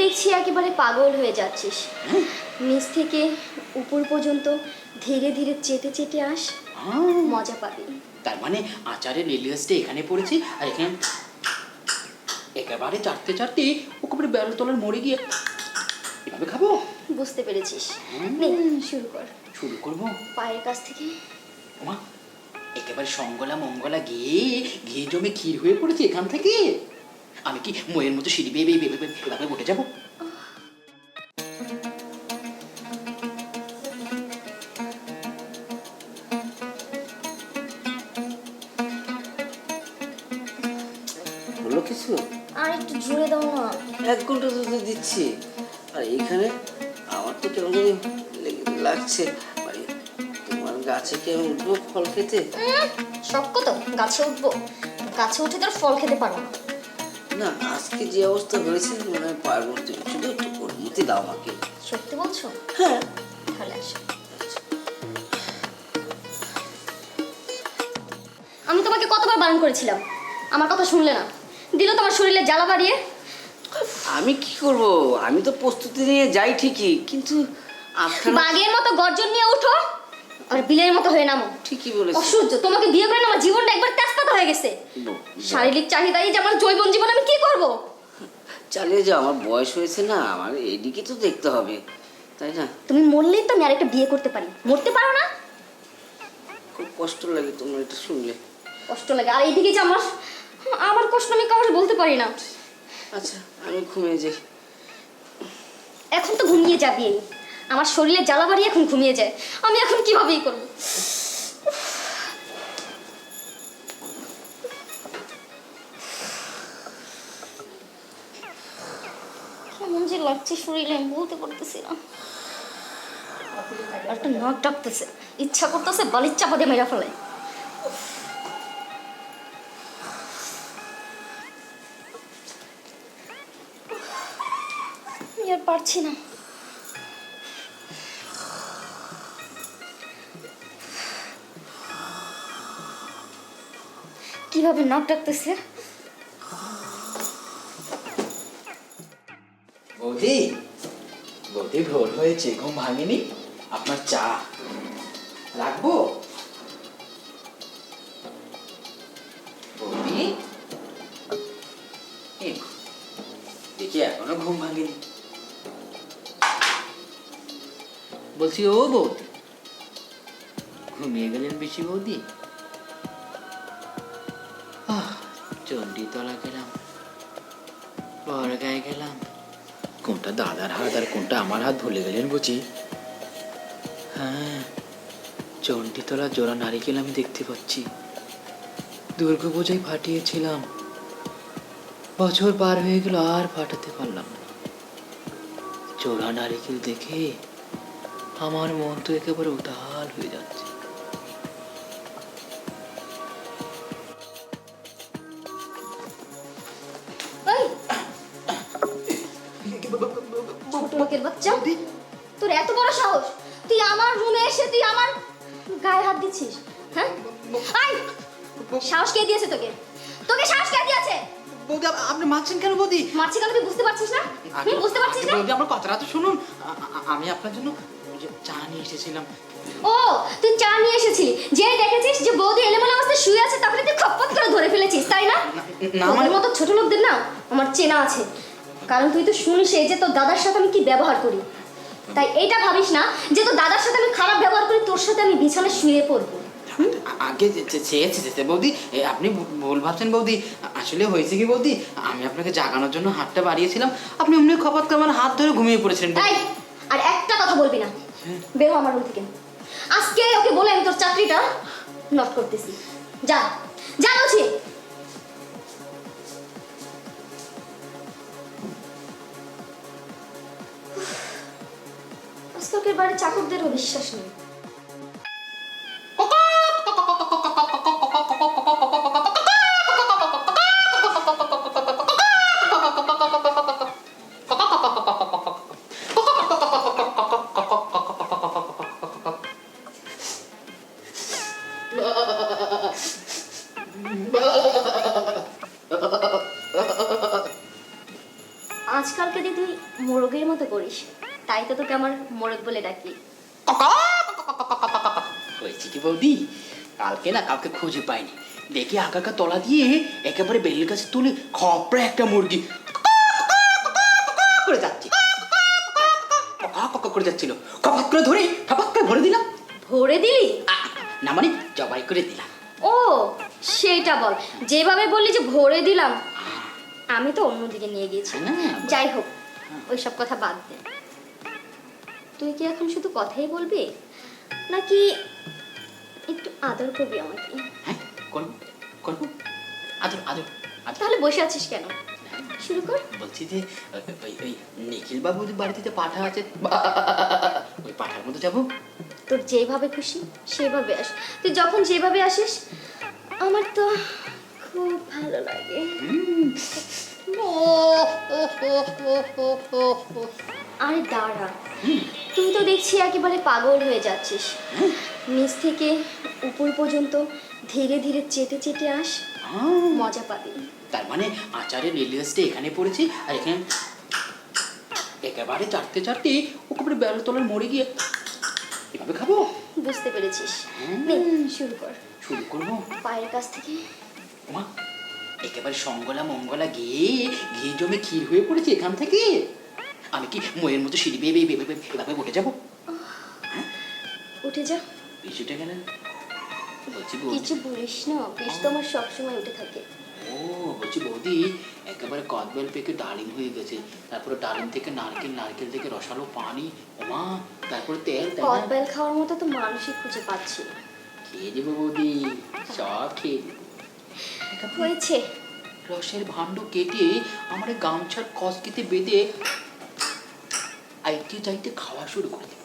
দেখছি একেবারে পাগল হয়ে যাচ্ছিস। নিচ থেকে উপর পর্যন্ত ধীরে ধীরে চেটে চেটে আস, মজা পাবি। তার মানে আচারের রিলিয়াসটা এখানে পড়েছি, আর এখানে একেবারে চাটতে চাটতে ওকে বেড়াল তলার মরে গিয়ে এভাবে খাবো। বুঝতে পেরেছিস? নে শুরু কর। শুরু করবো পায়ের কাছ থেকে। ওমা, একেবারে সঙ্গলা মঙ্গলা গিয়ে ঘিয়ে জমে ক্ষীর হয়ে পড়েছে এখান থেকে। আমি কি ময়ের মতো সিঁড়ি বেয়ে বেয়ে বেয়ে এভাবে উঠে যাবো? হলো কিছু? আর একটু জোরে দাও না। 1 ঘন্টা তো দিচ্ছি, আর এইখানে আমার তো কেমন জানি লাগছে। মানে তোমার গাছে কি আমি উঠবো ফল খেতে? শক্ত তো গাছে উঠবো? গাছে উঠে তোর ফল খেতে পারবো না। না, আজকে যে অবস্থা হয়েছে মনে হয় পারবো। শুধু একটু অনুমতি দাও আমাকে। সত্যি বলছো? হ্যাঁ। তাহলে আসো। আমি তোমাকে কতবার বারণ করেছিলাম, আমার কথা শুনলে না। দিল তোমার শরীরে জ্বালা বাড়িয়ে। আমি কি করব? আমি তো প্রস্তুতি নিয়ে যাই ঠিকই, কিন্তু বাঘের মতো গর্জন নিয়ে উঠো আর বিলের মতো হয়ে নামো। ঠিকই বলেছো। অসহ্য, তোমাকে বিয়ে করে আমার জীবনটা একবার তেজপাতা হয়ে গেছে। শারীরিক চাহিদাই যে আমার জৈবন জীবন, আমি কি করব? চালিয়ে যাও, আমার বয়স হয়েছে না, আমার এদিকে তো দেখতে হবে, তাই না? তুমি মরলেই তো আমি আরেকটা বিয়ে করতে পারি, মরতে পারো না? খুব কষ্ট লাগে তোমার এটা শুনলে। কষ্ট লাগে? আর এইদিকে যে আমার আমার কষ্ট আমি কাউকে বলতে পারি না। আচ্ছা, আমি ঘুমিয়ে যাই। এখন তো ঘুমিয়ে যাবি, আমার শরীরে জ্বালা বাড়ি এখন ঘুমিয়ে যায়। আমি এখন কিভাবেই করবো? কেমন যে লাগছে শরীরে, আমি বলতে পারতেছি না। আর একটা নাক ডাকতেছে, ইচ্ছা করতেছে বালির চাপা দিয়ে মেরা ফেলে। আমি আর পারছি না। কিভাবে নাক ডাকতেছে। বৌদি, বৌদি ভোর হয়েছে, ঘুম ভাঙেনি? আপনার চা রাখবো? বৌদি দেখি এখনো ঘুম ভাঙেনি। বলছি ও বৌদি, ঘুমিয়ে গেলেন বেশি বৌদি? চণ্ডীতলা গেলাম, বড়গায় গেলাম, কোনটা দাদার হাত আর কোনটা আমার হাত ভুলে গেলেন বুঝি? হ্যাঁ, চণ্ডীতলা জোড়া নারিকেল আমি দেখতে পাচ্ছি। দুর্গাপূজায় ফাটিয়েছিলাম, বছর পার হয়ে গেল আর ফাটাতে পারলাম না। জোড়া নারিকেল দেখে আমার মন তো একেবারে উদাল হয়ে যাচ্ছে। ছোট লোকের বাচ্চা, তোর এত বড় সাহস, তুই আমার রুমে এসে তুই আমার গায়ে হাত দিচ্ছিস? হ্যাঁ, আয়, সাহস কে দিয়েছে তোকে? তোকে সাহস কে দিয়েছে? বৌদি আপনি মারছেন কেন বৌদি? মারছি কেন তুই বুঝতে পারছিস না? তুই বুঝতে পারছিস না? বৌদি আমার কথাটা তো শুনুন, আমি আপনার জন্য চা নিয়ে এসেছিলাম। ও, তুই চা নিয়ে এসেছিলি, যে দেখেছিস যে বৌদি এলোমেলো অবস্থায় শুয়ে আছে, তারপরে তুই খপ্পত করে ধরে ফেলেছিস, তাই না? না আমার মতো ছোট লোকদের না আমার চেনা আছে, কারণ তুই তো শুনিস যে তোর দাদার সাথে আমি কি ব্যবহার করি। তাই এটা ভাবিস না যে তোর দাদার সাথে আমি খারাপ ব্যবহার করি, তোর সাথে আমি বিছানায় শুয়ে পড়বো। আগে চেয়েছে বৌদি, আপনি ভুল ভাবছেন বৌদি। আসলে হয়েছে কি বৌদি, আমি আপনাকে জাগানোর জন্য হাতটা বাড়িয়েছিলাম, আপনি অমনি খপাত করে আমার হাত ধরে ঘুমিয়ে পড়েছিলেন। তাই আর একটা কথা বলবি না, বের হ আমার রুম থেকে। আজকে ওকে বলে আমি তোর চাকরিটা নট করতেছি। যা যা বলছি। আজকালকের বাড়ির চাকরদেরও বিশ্বাস নেই। আজকালকে দিয়ে তুই মোরগের মতো করিস, তাই তো তোকে আমার মোরগ বলে ডাকি। হয়েছে কি বৌদি, কালকে না কাউকে খুঁজে পাইনি, দেখি আঁকাকা তলা দিয়ে একেবারে বেলের কাছে তুলে খপড়া একটা মুরগি করে যাচ্ছে, করে যাচ্ছিল, খপাত করে ধরে খপাত করে ভরে দিলাম। ভরে দিলি? না মানে জবাই করে দিলাম। ও সেটা বল, যেভাবে বললি যে ভরে দিলাম, আমি তো অন্যদিকে নিয়ে গেছি। যাই হোক, ওইসব কথা বাদ দে। তুই কি এখন শুধু কথাই বলবি, নাকি একটু আদর করবি আমাকে? হ্যাঁ করবো করবো, আদর আদর আদর। তাহলে বসে আছিস কেন, শুরু কর। বলছি যে ওই ওই নিখিল বাবুর বাড়িতে পাঠা আছে, ওই পাঠার মধ্যে যাবো। তোর যেভাবে খুশি সেভাবে আস, তুই যখন যেভাবে আসিস আমার তো খুব ভালো লাগে। আরে দাঁড়া, তুই তো দেখছি একেবারে পাগল হয়ে যাচ্ছিস। নিচ থেকে উপর পর্যন্ত ধীরে ধীরে চেটে চেটে আস, মজা পাবি। তার মানে আচারের রিলিয়াসটা এখানে পড়েছে, আর এখানে একেবারে চাটতে চাটতে ওকে বেল তলার মরে গিয়ে এভাবে খাবো। বুঝতে পেরেছিস? নে, শুরু কর। শুরু করবো পায়ের কাছ থেকে। মা, একেবারে সঙ্গলা মঙ্গলা গিয়ে ঘি জমে ক্ষীর হয়ে পড়েছে এখান থেকে। আমি কি ময়ের মতো সিঁড়ি বেয়ে বেয়ে বেয়ে বেয়ে এভাবে উঠে যাবো? উঠে যা। বেশি উঠে গেলেন বলছি কিছু বলিস না, বিষ তো আমার সবসময় উঠে থাকে। ও বলছি বৌদি, একেবারে কদবেল পেকে ডালিম হয়ে গেছে, তারপরে ডালিম থেকে নারকেল, নারকেল থেকে রসালো পানি, ওমা, তারপরে তেল, কদবেল খাওয়ার মতো তো মানুষই খুঁজে পাচ্ছি না। খেয়ে দেবো বৌদি, সব খেয়ে দেবো। হয়েছে, রসের ভাণ্ড কেটে আমার গামছার কসকিতে বেঁধে আইতে চাইতে খাওয়া শুরু করে দেবো।